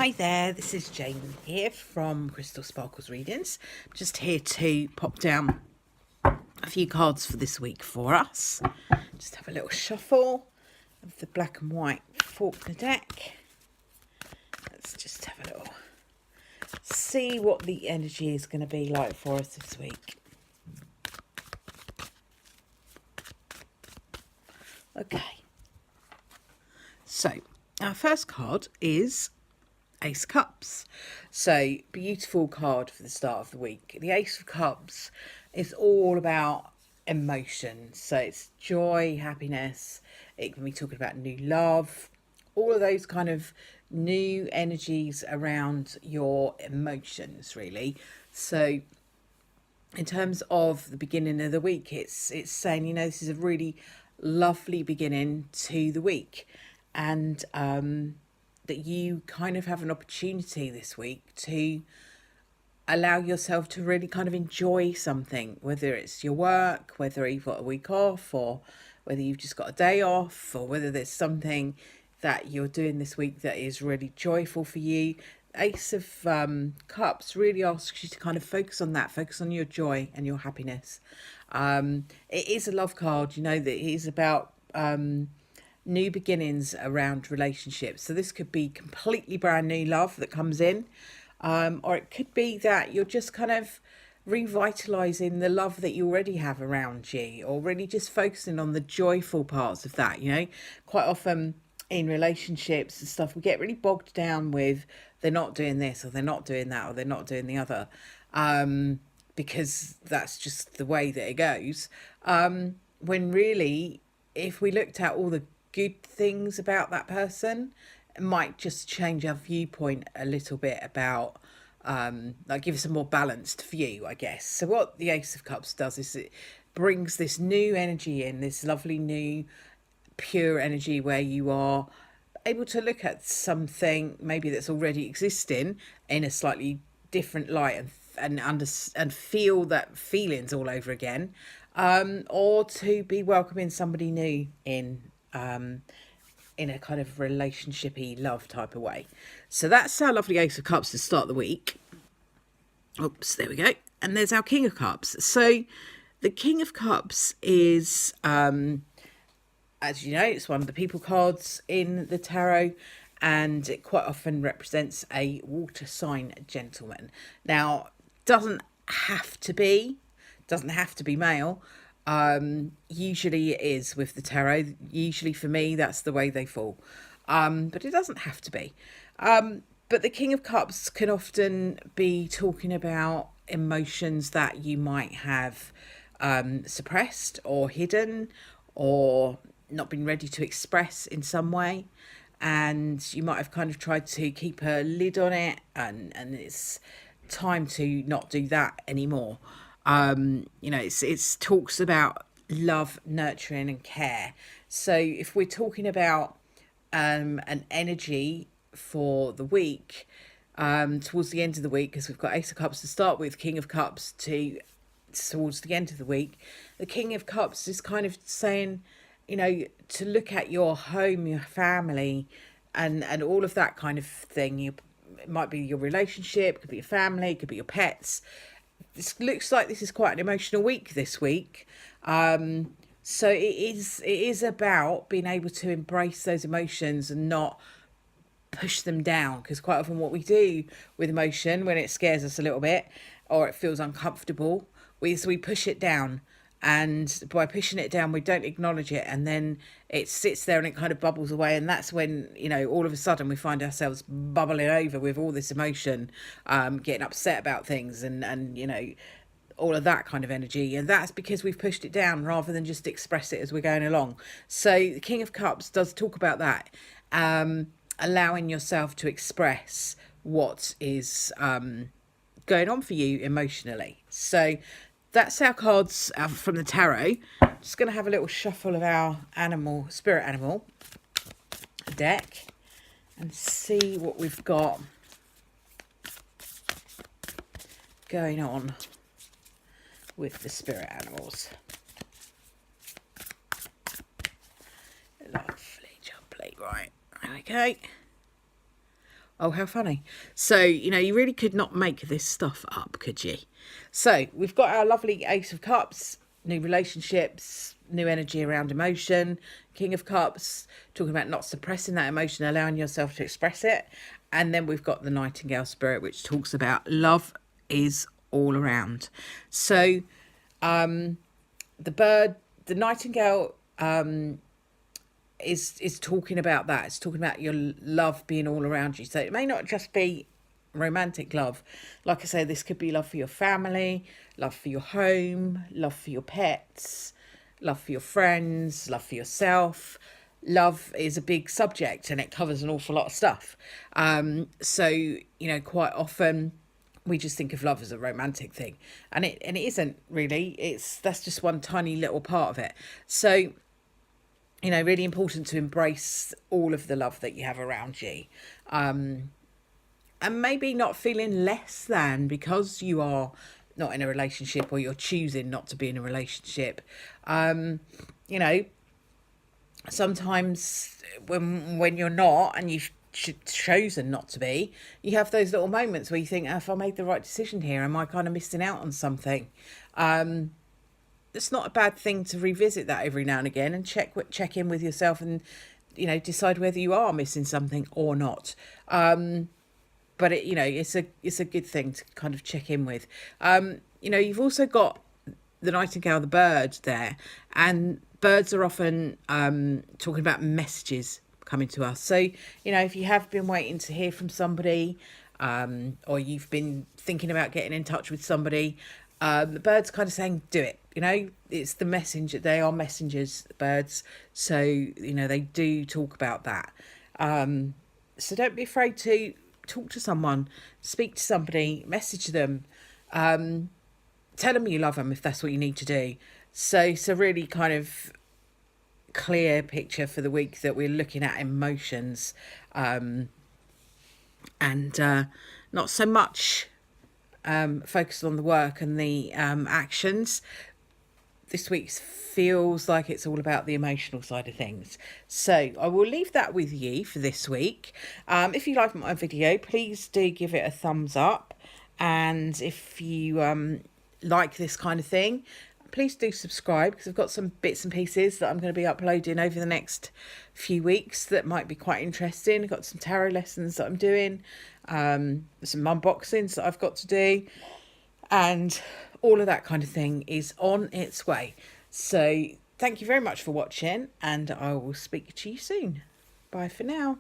Hi there, this is Jane here from Crystal Sparkles Readings. I'm just here to pop down a few cards for this week for us. Just have a little shuffle of the black and white Faulkner deck. Let's just have a little see what the energy is going to be like for us this week. Okay, so our first card is Ace of Cups. So beautiful card for the start of the week. The Ace of Cups is all about emotion. So it's joy, happiness. It can be talking about new love, all of those kind of new energies around your emotions, really. So in terms of the beginning of the week, it's saying, you know, this is a really lovely beginning to the week, and that you kind of have an opportunity this week to allow yourself to really kind of enjoy something, whether it's your work, whether you've got a week off, or whether you've just got a day off, or whether there's something that you're doing this week that is really joyful for you. Ace of Cups really asks you to kind of focus on that, focus on your joy and your happiness. It is a love card, you know, that it is about new beginnings around relationships. So this could be completely brand new love that comes in, or it could be that you're just kind of revitalizing the love that you already have around you, or really just focusing on the joyful parts of that. You know, quite often in relationships and stuff, we get really bogged down with they're not doing this, or they're not doing that, or they're not doing the other, because that's just the way that it goes. When really, if we looked at all the good things about that person, it might just change our viewpoint a little bit about, like give us a more balanced view, I guess. So what the Ace of Cups does is it brings this new energy in, this lovely new pure energy where you are able to look at something maybe that's already existing in a slightly different light, and feel that feelings all over again, or to be welcoming somebody new in a kind of relationshipy love type of way. So that's our lovely Ace of Cups to start the week. Oops, there we go. And there's our King of Cups. So the King of Cups is, as you know, it's one of the people cards in the tarot, and it quite often represents a water sign gentleman. Now, doesn't have to be male. Usually it is with the tarot. Usually for me, that's the way they fall. But it doesn't have to be. But the King of Cups can often be talking about emotions that you might have suppressed or hidden, or not been ready to express in some way. And you might have kind of tried to keep a lid on it, and it's time to not do that anymore. You know, it's talks about love, nurturing and care. So if we're talking about an energy for the week, towards the end of the week, because we've got Ace of Cups to start with, King of Cups towards the end of the week, the King of Cups is kind of saying, you know, to look at your home, your family, and all of that kind of thing. It might be your relationship, it could be your family, it could be your pets. This looks like this is quite an emotional week this week. So it is about being able to embrace those emotions and not push them down, because quite often what we do with emotion, when it scares us a little bit or it feels uncomfortable, we push it down. And by pushing it down, we don't acknowledge it, and then it sits there and it kind of bubbles away. And that's when, you know, all of a sudden we find ourselves bubbling over with all this emotion, getting upset about things, and you know, all of that kind of energy. And that's because we've pushed it down rather than just express it as we're going along. So the King of Cups does talk about that, allowing yourself to express what is going on for you emotionally. So that's our cards from the tarot. Just going to have a little shuffle of our spirit animal deck and see what we've got going on with the spirit animals. Lovely jubbly. Right, there we go. Oh, how funny. So, you really could not make this stuff up, could you? So, we've got our lovely Ace of Cups, new relationships, new energy around emotion. King of Cups, talking about not suppressing that emotion, allowing yourself to express it. And then we've got the Nightingale Spirit, which talks about love is all around. So, the bird, the Nightingale, is talking about that. It's talking about your love being all around you. So it may not just be romantic love. Like I say, this could be love for your family, love for your home, love for your pets, love for your friends, love for yourself. Love is a big subject and it covers an awful lot of stuff. So quite often we just think of love as a romantic thing, and it isn't really. That's just one tiny little part of it. So really important to embrace all of the love that you have around you. And maybe not feeling less than because you are not in a relationship or you're choosing not to be in a relationship. You know, sometimes when you're not and you've chosen not to be, you have those little moments where you think, oh, if I made the right decision here, am I kind of missing out on something? It's not a bad thing to revisit that every now and again and check in with yourself and decide whether you are missing something or not. But it's a good thing to kind of check in with. You've also got the nightingale, the bird there, and birds are often talking about messages coming to us. So if you have been waiting to hear from somebody, or you've been thinking about getting in touch with somebody, the bird's kind of saying, do it. It's the messenger. They are messengers, the birds. So, they do talk about that. So don't be afraid to talk to someone, speak to somebody, message them, tell them you love them if that's what you need to do. So it's a really kind of clear picture for the week that we're looking at emotions, and not so much focused on the work and the actions. This week feels like it's all about the emotional side of things. So I will leave that with you for this week. If you like my video, please do give it a thumbs up. And if you like this kind of thing, please do subscribe, because I've got some bits and pieces that I'm going to be uploading over the next few weeks that might be quite interesting. I've got some tarot lessons that I'm doing, some unboxings that I've got to do, and all of that kind of thing is on its way. So thank you very much for watching, and I will speak to you soon. Bye for now.